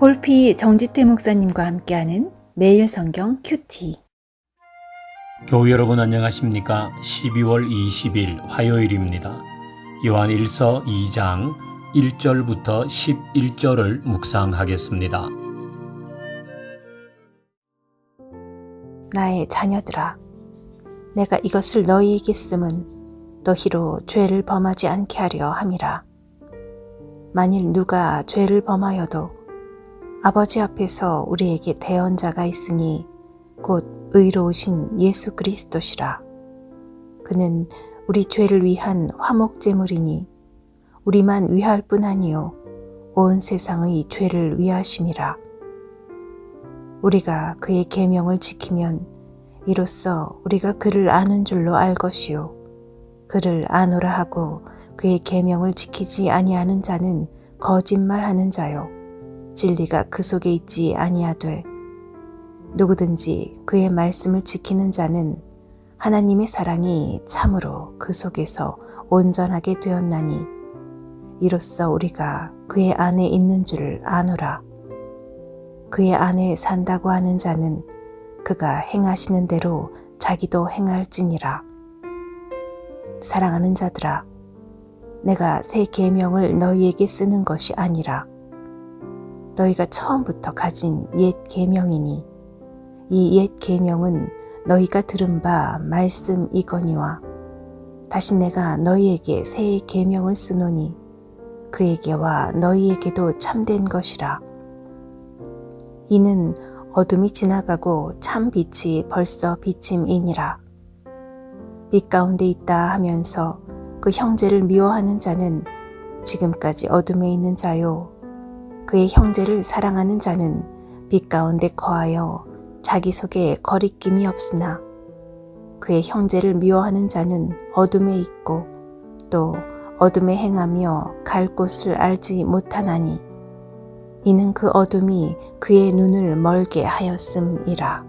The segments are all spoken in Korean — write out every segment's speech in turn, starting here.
홀피 정지태 목사님과 함께하는 매일 성경 큐티. 교우 여러분 안녕하십니까? 12월 20일 화요일입니다. 요한일서 2장 1절부터 11절을 묵상하겠습니다. 나의 자녀들아, 내가 이것을 너희에게 쓰면 너희로 죄를 범하지 않게 하려 함이라. 만일 누가 죄를 범하여도 아버지 앞에서 우리에게 대언자가 있으니 곧 의로우신 예수 그리스도시라. 그는 우리 죄를 위한 화목제물이니 우리만 위할 뿐 아니요 온 세상의 죄를 위하심이라. 우리가 그의 계명을 지키면 이로써 우리가 그를 아는 줄로 알 것이요 그를 아노라 하고 그의 계명을 지키지 아니하는 자는 거짓말하는 자요 진리가 그 속에 있지 아니하되 누구든지 그의 말씀을 지키는 자는 하나님의 사랑이 참으로 그 속에서 온전하게 되었나니 이로써 우리가 그의 안에 있는 줄 아노라. 그의 안에 산다고 하는 자는 그가 행하시는 대로 자기도 행할지니라. 사랑하는 자들아, 내가 새 계명을 너희에게 쓰는 것이 아니라 너희가 처음부터 가진 옛 계명이니 이 옛 계명은 너희가 들은 바 말씀이거니와 다시 내가 너희에게 새 계명을 쓰노니 그에게와 너희에게도 참된 것이라. 이는 어둠이 지나가고 참 빛이 벌써 비침이니라. 빛 가운데 있다 하면서 그 형제를 미워하는 자는 지금까지 어둠에 있는 자요 그의 형제를 사랑하는 자는 빛 가운데 거하여 자기 속에 거리낌이 없으나 그의 형제를 미워하는 자는 어둠에 있고 또 어둠에 행하며 갈 곳을 알지 못하나니 이는 그 어둠이 그의 눈을 멀게 하였음이라.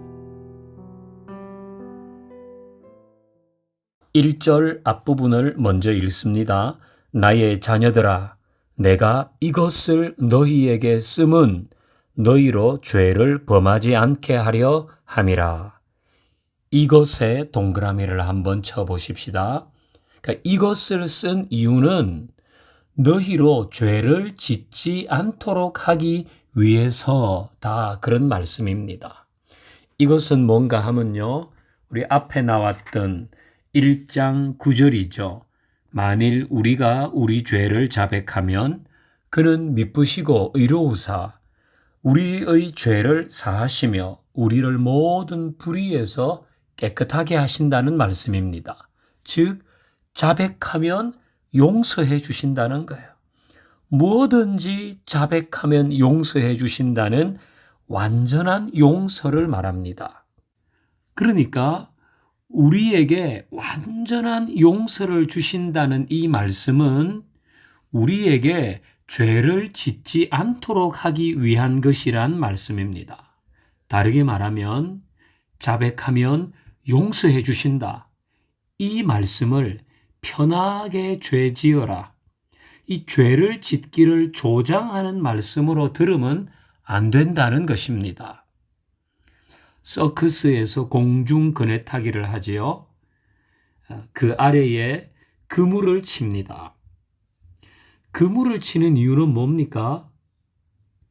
1절 앞부분을 먼저 읽습니다. 나의 자녀들아, 내가 이것을 너희에게 쓰면 너희로 죄를 범하지 않게 하려 함이라. 이것에 동그라미를 한번 쳐보십시다. 그러니까 이것을 쓴 이유는 너희로 죄를 짓지 않도록 하기 위해서다. 그런 말씀입니다. 이것은 뭔가 하면요, 우리 앞에 나왔던 1장 9절이죠. 만일 우리가 우리 죄를 자백하면 그는 미쁘시고 의로우사 우리의 죄를 사하시며 우리를 모든 불의에서 깨끗하게 하신다는 말씀입니다. 즉 자백하면 용서해 주신다는 거예요. 뭐든지 자백하면 용서해 주신다는 완전한 용서를 말합니다. 그러니까 우리에게 완전한 용서를 주신다는 이 말씀은 우리에게 죄를 짓지 않도록 하기 위한 것이란 말씀입니다. 다르게 말하면 자백하면 용서해 주신다. 이 말씀을 편하게 죄 지어라. 이 죄를 짓기를 조장하는 말씀으로 들으면 안 된다는 것입니다. 서커스에서 공중 그네타기를 하지요. 그 아래에 그물을 칩니다. 그물을 치는 이유는 뭡니까?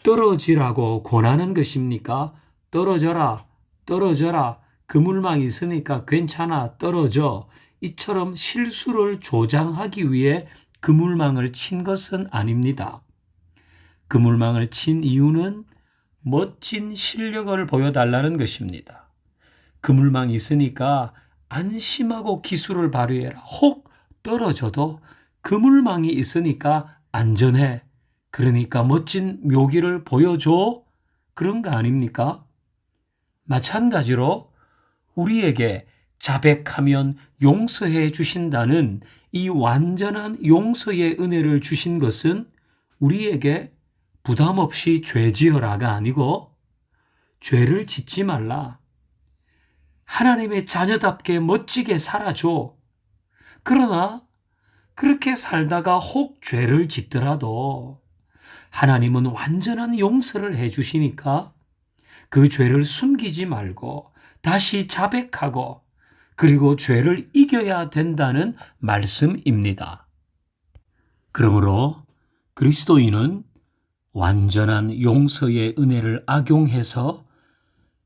떨어지라고 권하는 것입니까? 떨어져라, 떨어져라. 그물망이 있으니까 괜찮아, 떨어져. 이처럼 실수를 조장하기 위해 그물망을 친 것은 아닙니다. 그물망을 친 이유는 멋진 실력을 보여달라는 것입니다. 그물망이 있으니까 안심하고 기술을 발휘해라. 혹 떨어져도 그물망이 있으니까 안전해. 그러니까 멋진 묘기를 보여줘. 그런 거 아닙니까? 마찬가지로 우리에게 자백하면 용서해 주신다는 이 완전한 용서의 은혜를 주신 것은 우리에게 부담 없이 죄 지어라가 아니고 죄를 짓지 말라. 하나님의 자녀답게 멋지게 살아줘. 그러나 그렇게 살다가 혹 죄를 짓더라도 하나님은 완전한 용서를 해주시니까 그 죄를 숨기지 말고 다시 자백하고 그리고 죄를 이겨야 된다는 말씀입니다. 그러므로 그리스도인은 완전한 용서의 은혜를 악용해서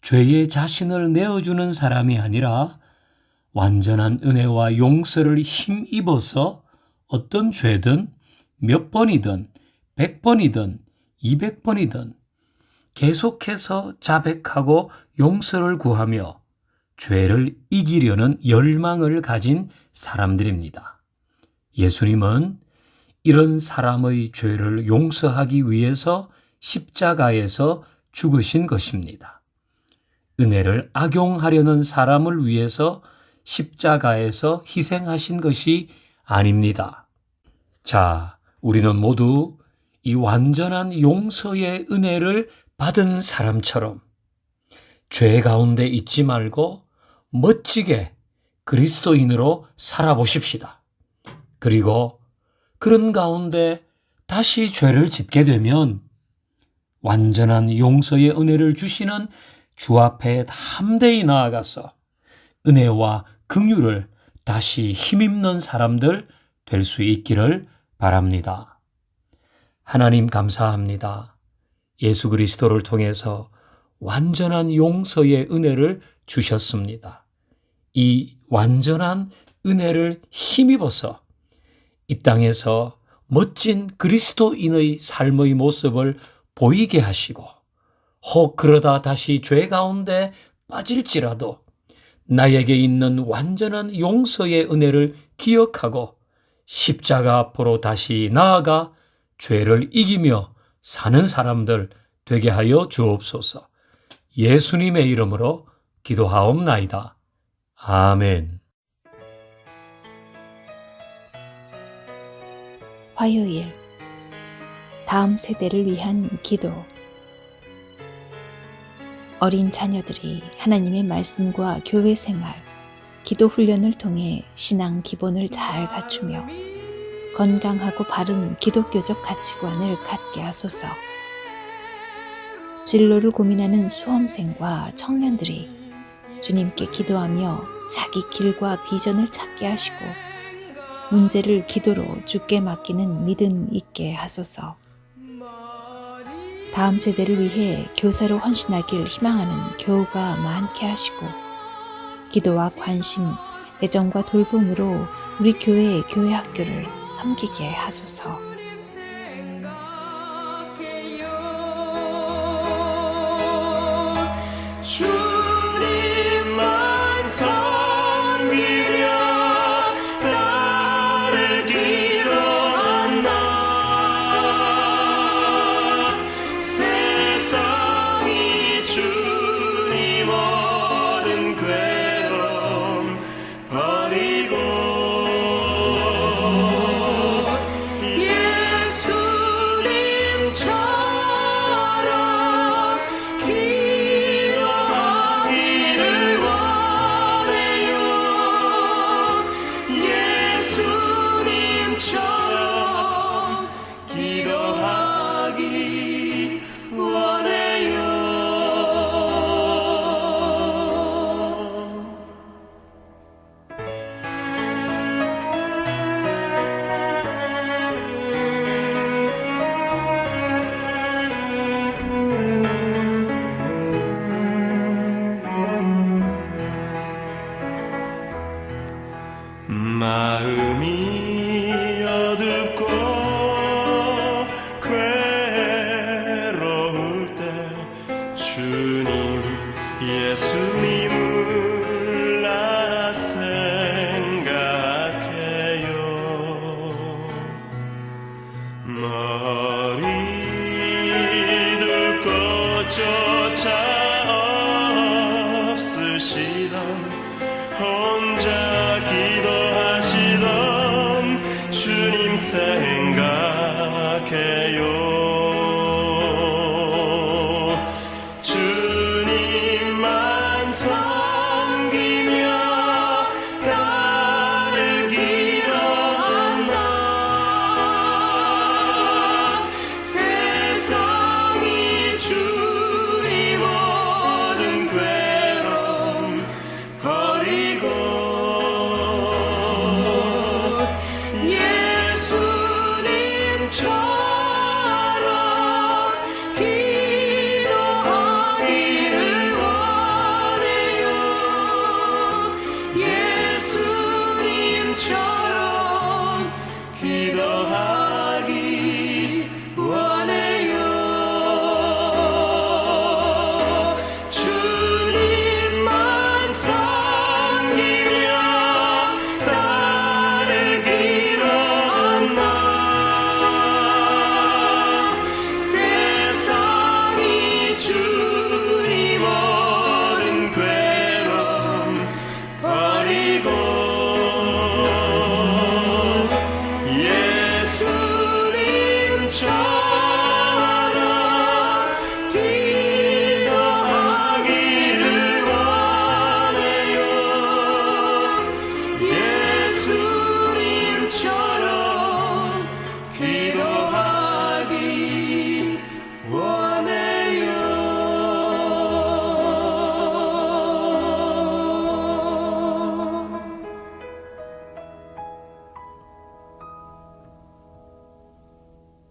죄의 자신을 내어주는 사람이 아니라 완전한 은혜와 용서를 힘입어서 어떤 죄든 몇 번이든 100번이든 200번이든 계속해서 자백하고 용서를 구하며 죄를 이기려는 열망을 가진 사람들입니다. 예수님은 이런 사람의 죄를 용서하기 위해서 십자가에서 죽으신 것입니다. 은혜를 악용하려는 사람을 위해서 십자가에서 희생하신 것이 아닙니다. 자, 우리는 모두 이 완전한 용서의 은혜를 받은 사람처럼 죄 가운데 있지 말고 멋지게 그리스도인으로 살아보십시다. 그리고 그런 가운데 다시 죄를 짓게 되면 완전한 용서의 은혜를 주시는 주 앞에 담대히 나아가서 은혜와 긍휼을 다시 힘입는 사람들 될 수 있기를 바랍니다. 하나님 감사합니다. 예수 그리스도를 통해서 완전한 용서의 은혜를 주셨습니다. 이 완전한 은혜를 힘입어서 이 땅에서 멋진 그리스도인의 삶의 모습을 보이게 하시고 혹 그러다 다시 죄 가운데 빠질지라도 나에게 있는 완전한 용서의 은혜를 기억하고 십자가 앞으로 다시 나아가 죄를 이기며 사는 사람들 되게 하여 주옵소서. 예수님의 이름으로 기도하옵나이다. 아멘. 화요일 다음 세대를 위한 기도. 어린 자녀들이 하나님의 말씀과 교회 생활, 기도 훈련을 통해 신앙 기본을 잘 갖추며 건강하고 바른 기독교적 가치관을 갖게 하소서. 진로를 고민하는 수험생과 청년들이 주님께 기도하며 자기 길과 비전을 찾게 하시고 문제를 기도로 주께 맡기는 믿음 있게 하소서. 다음 세대를 위해 교사로 헌신하길 희망하는 교우가 많게 하시고 기도와 관심, 애정과 돌봄으로 우리 교회의 교회 학교를 섬기게 하소서. 주님만 섬기며 따르기로 한다. 세상이 주님 얻은 괴로움 버리고 예수님처럼 기도하기를 원해요. 예수님처럼 기도하기 원해요. 마음이 어둡고 괴로울 때 주님 예수님을 나 생각해요. 머리 둘 곳조차 없으시던 혼자 기도하시던 주님 생각해요. 주님만 섬기며 따르기로 한다. 세상이 예수님